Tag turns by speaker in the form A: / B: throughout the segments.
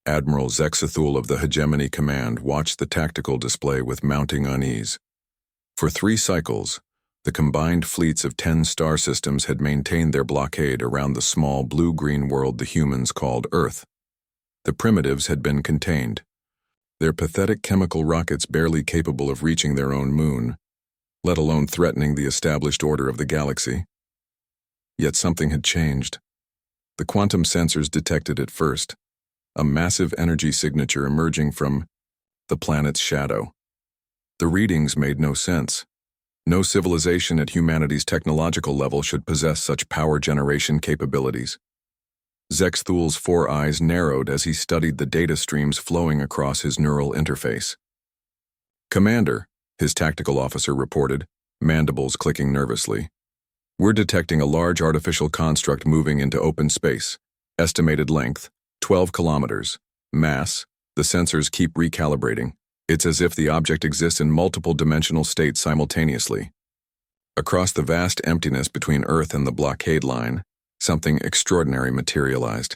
A: Admiral Zexathul of the Hegemony Command watched the tactical display with mounting unease. For 3 cycles, the combined fleets of 10 star systems had maintained their blockade around the small blue-green world the humans called Earth. The primitives had been contained, their pathetic chemical rockets barely capable of reaching their own moon, let alone threatening the established order of the galaxy. Yet something had changed. The quantum sensors detected it first, a massive energy signature emerging from the planet's shadow. The readings made no sense. No civilization at humanity's technological level should possess such power generation capabilities. Zexthul's 4 eyes narrowed as he studied the data streams flowing across his neural interface. "Commander," his tactical officer reported, mandibles clicking nervously. "We're detecting a large artificial construct moving into open space. Estimated length, 12 kilometers. Mass, the sensors keep recalibrating. It's as if the object exists in multiple dimensional states simultaneously." Across the vast emptiness between Earth and the blockade line, something extraordinary materialized.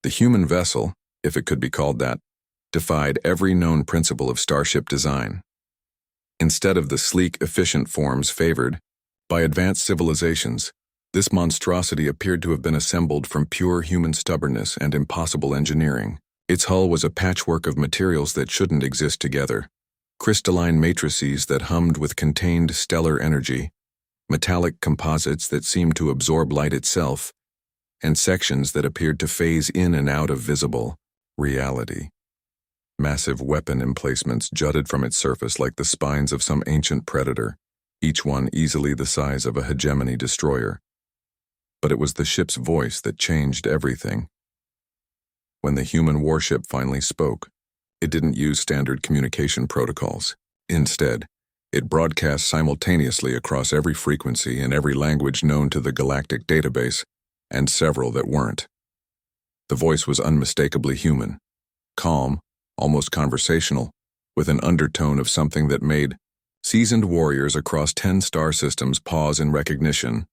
A: The human vessel, if it could be called that, defied every known principle of starship design. Instead of the sleek, efficient forms favored by advanced civilizations, this monstrosity appeared to have been assembled from pure human stubbornness and impossible engineering. Its hull was a patchwork of materials that shouldn't exist together. Crystalline matrices that hummed with contained stellar energy, metallic composites that seemed to absorb light itself, and sections that appeared to phase in and out of visible reality. Massive weapon emplacements jutted from its surface like the spines of some ancient predator, each one easily the size of a hegemony destroyer. But it was the ship's voice that changed everything. When the human warship finally spoke, it didn't use standard communication protocols. Instead, it broadcast simultaneously across every frequency and every language known to the galactic database, and several that weren't. The voice was unmistakably human, calm, almost conversational, with an undertone of something that made seasoned warriors across 10 star systems pause in recognition.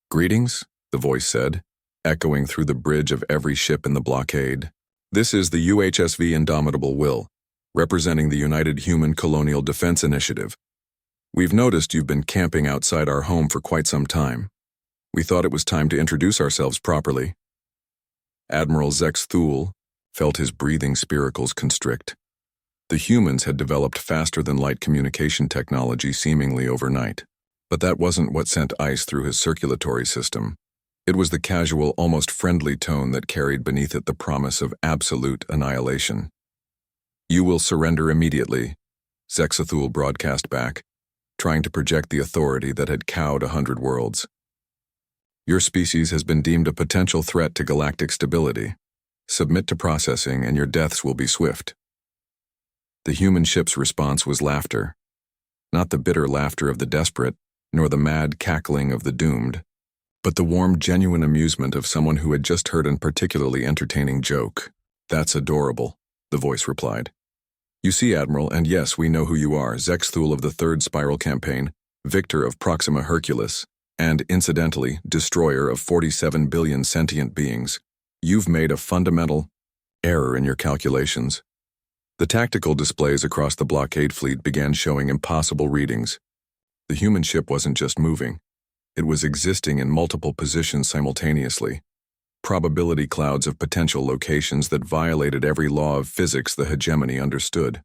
A: "Greetings," the voice said, echoing through the bridge of every ship in the blockade. "This is the UHSV Indomitable Will, representing the United Human Colonial Defense Initiative. We've noticed you've been camping outside our home for quite some time. We thought it was time to introduce ourselves properly." Admiral Zexthul felt his breathing spiracles constrict. The humans had developed faster-than-light communication technology seemingly overnight, but that wasn't what sent ice through his circulatory system. It was the casual, almost friendly tone that carried beneath it the promise of absolute annihilation. "You will surrender immediately," Zexathul broadcast back, trying to project the authority that had cowed 100 worlds. "Your species has been deemed a potential threat to galactic stability. Submit to processing and your deaths will be swift." The human ship's response was laughter. Not the bitter laughter of the desperate, nor the mad cackling of the doomed, but the warm, genuine amusement of someone who had just heard a particularly entertaining joke. "That's adorable," the voice replied. "You see, Admiral, and yes, we know who you are, Zexthul of the 3rd Spiral Campaign, victor of Proxima Hercules, and, incidentally, destroyer of 47 billion sentient beings. You've made a fundamental error in your calculations." The tactical displays across the blockade fleet began showing impossible readings. The human ship wasn't just moving. It was existing in multiple positions simultaneously, probability clouds of potential locations that violated every law of physics the hegemony understood.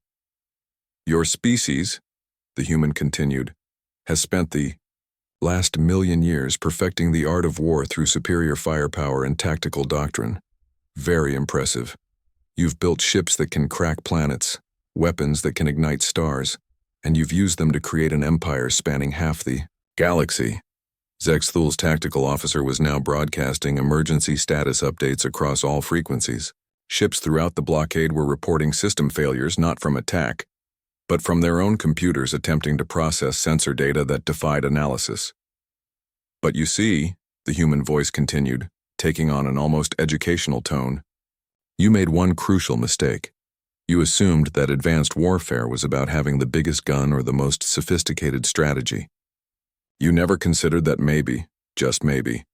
A: "Your species," the human continued, "has spent the last 1,000,000 years perfecting the art of war through superior firepower and tactical doctrine. Very impressive. You've built ships that can crack planets, weapons that can ignite stars, and you've used them to create an empire spanning half the galaxy." Zexthul's tactical officer was now broadcasting emergency status updates across all frequencies. Ships throughout the blockade were reporting system failures not from attack, but from their own computers attempting to process sensor data that defied analysis. "But you see," the human voice continued, taking on an almost educational tone, "you made one crucial mistake. You assumed that advanced warfare was about having the biggest gun or the most sophisticated strategy. You never considered that maybe, just maybe,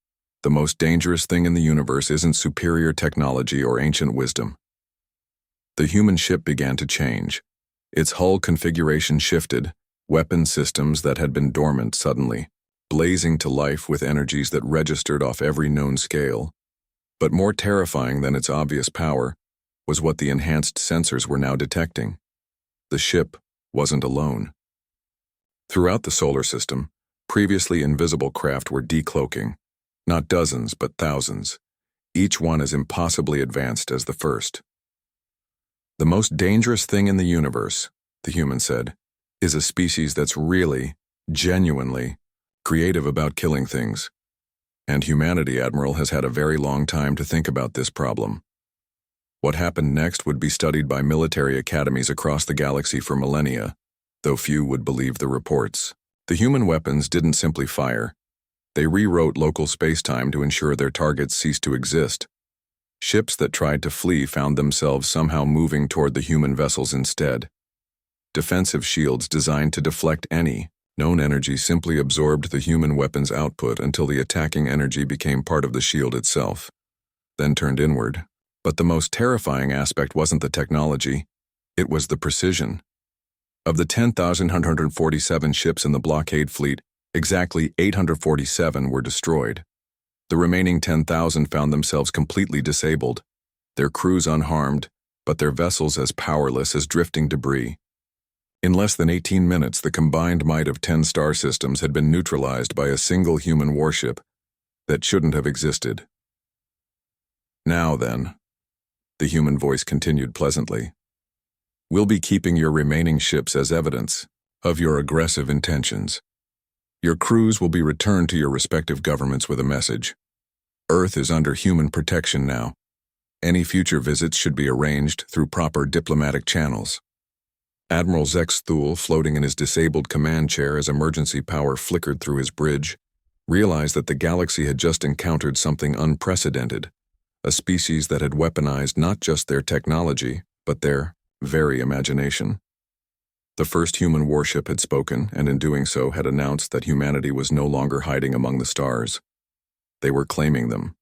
A: the most dangerous thing in the universe isn't superior technology or ancient wisdom. The human ship began to change. Its hull configuration shifted, weapon systems that had been dormant suddenly, blazing to life with energies that registered off every known scale. But more terrifying than its obvious power was what the enhanced sensors were now detecting. The ship wasn't alone. Throughout the solar system, previously invisible craft were decloaking, not dozens but thousands, each one as impossibly advanced as the first. The most dangerous thing in the universe, the human said, is a species that's really, genuinely, creative about killing things. And humanity, Admiral, has had a very long time to think about this problem. What happened next would be studied by military academies across the galaxy for millennia, though few would believe the reports. The human weapons didn't simply fire. They rewrote local spacetime to ensure their targets ceased to exist. Ships that tried to flee found themselves somehow moving toward the human vessels instead. Defensive shields designed to deflect any known energy simply absorbed the human weapon's output until the attacking energy became part of the shield itself, then turned inward. But the most terrifying aspect wasn't the technology, it was the precision. Of the 10,147 ships in the blockade fleet, exactly 847 were destroyed. The remaining 10,000 found themselves completely disabled, their crews unharmed, but their vessels as powerless as drifting debris. In less than 18 minutes, the combined might of 10 star systems had been neutralized by a single human warship that shouldn't have existed. Now then, the human voice continued pleasantly, we'll be keeping your remaining ships as evidence of your aggressive intentions. Your crews will be returned to your respective governments with a message. Earth is under human protection now. Any future visits should be arranged through proper diplomatic channels. Admiral Zex Thule, floating in his disabled command chair as emergency power flickered through his bridge, realized that the galaxy had just encountered something unprecedented, a species that had weaponized not just their technology, but their very imagination. The first human warship had spoken, and in doing so had announced that humanity was no longer hiding among the stars. They were claiming them.